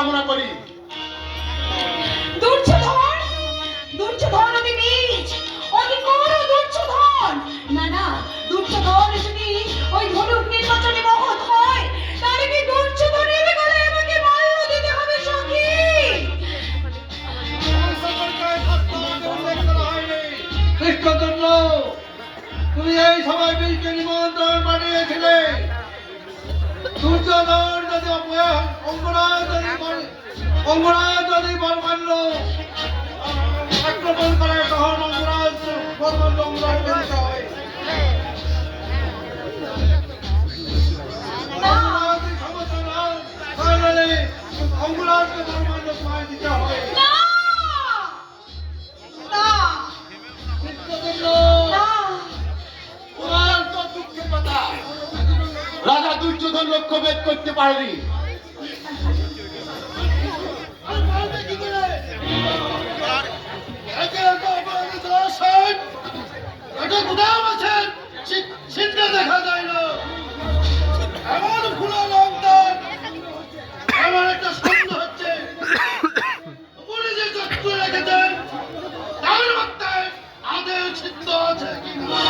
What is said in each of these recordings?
কামনা করি। দুর্যোধন, দুর্যোধন অতি নীচ, অতি ক্রূর দুর্যোধন। না না, দুর্যোধন যদি ওই ধনুক নির্বাচনে মহৎ হয়, তাহলে কি দুর্যোধনের গলায় আমাকে মল্ল দিতে হবে সখী? কৃষ্ণচন্দ্র, তুমি এই সবাই বীরকে নিমন্ত্রণ পাঠিয়েছিলে। দুর্যোধন যদি অঙ্গরাজ যদি বরমাল্য আক্রমণ করে, তখন অঙ্গরাজ বরমাল্য অঙ্গরাজকে দিতে হয়। অঙ্গরাজ সমস্যা নয়, তাহলে অঙ্গরাজকে বরমাল্য তোমায় দিতে হবে। রাজা দুর্যোধন লক্ষ্য ভেদ করতে পারেনি। দেখা যায় না, এমন ফুল লঙ্কার এমন একটা সন্দেহ হচ্ছে উপরে যে চক্র রেখেছেন তার মধ্যে আদেও ছিদ্র আছে কিনা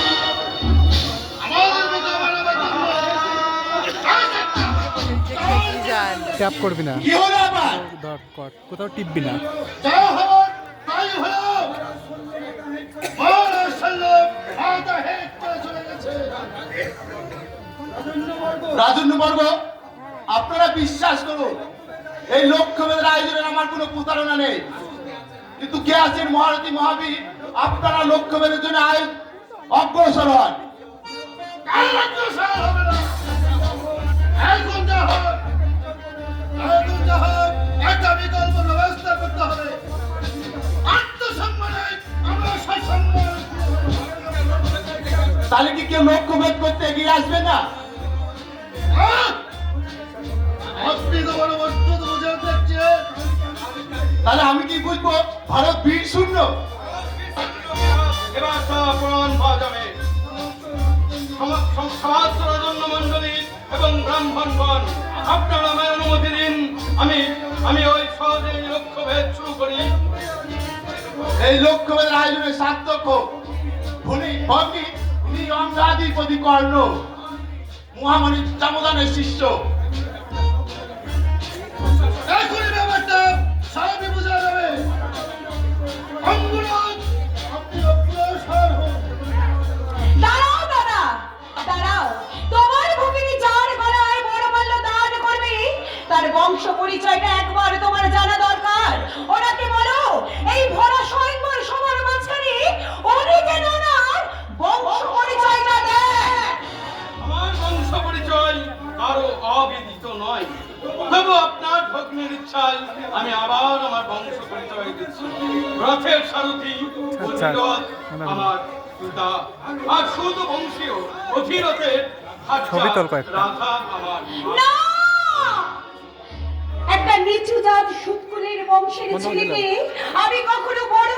আমাদের ট্যাপ করবি না, কি হলো আবার? ধর কর, কোথাও টিপবি না। যা হওয়ার তাই হলো। রাজন্যবর্গ, আপনারা বিশ্বাস করুন, এই লক্ষ্যভেদের আয়োজনের আমার কোনো প্রতারণা নেই। কিন্তু কে আছেন মহারথী মহাবীর, আপনারা লক্ষ্যভেদের জন্য অগ্রসর হন। একটা বিকল্প ব্যবস্থা করতে হবে। আত্মসম্মানে আমরা সসম্মান। তাহলে কি কেউ লক্ষ্যভেদ করতে এগিয়ে আসবে না? আপনি তো বড় বস্তু বুঝে দেখছেন। তাহলে আমি কি বুঝবো ভারত বীর শূন্য? এবার প্রমাণ পাওয়া যাবে। সমাজ রাজন্য মন্ডলী এবং ব্রাহ্মণগণ, আপনারা আমায় অনুমতি দিন, আমি ওই সহজে লক্ষ্যভেদ শুরু করি। এই লক্ষ্যভেদের আয়োজনের সার্থক উনি অঙ্গাধিপতি কর্ণ, মহামণি চামদানের শিষ্য। এখনই ব্যাপারটা সবই বোঝা যাবে। অঙ্গরাজ, আপনি অগ্রসর হন। দাঁড়াও দাদা, দাঁড়াও। তোমার ভগিনী যার গলায় বরমাল্য দান করবে, তার বংশ পরিচয়টা একবার তোমার জানা দরকার। ওনাকে বলো এই ভরা স্বয়ংবর সবার মাঝখানে উনি যেন ওনার বংশ পরিচয়টা দেয়। আমার বংশ পরিচয় কারো অবিদিত নয়, তবু আপনার ভগ্নের ইচ্ছায় আমি আবার আমার বংশ পরিচয় দিচ্ছি। রথের সারথি অধিরথ আমার পিতা, আর শুধু বংশীয় অধিরথের ছবি তোল কয়েকটা। রাধা আমার মা। না, একটা নিচু জাত সুৎকুলের বংশের ছেলেকে আমি কখনো বড়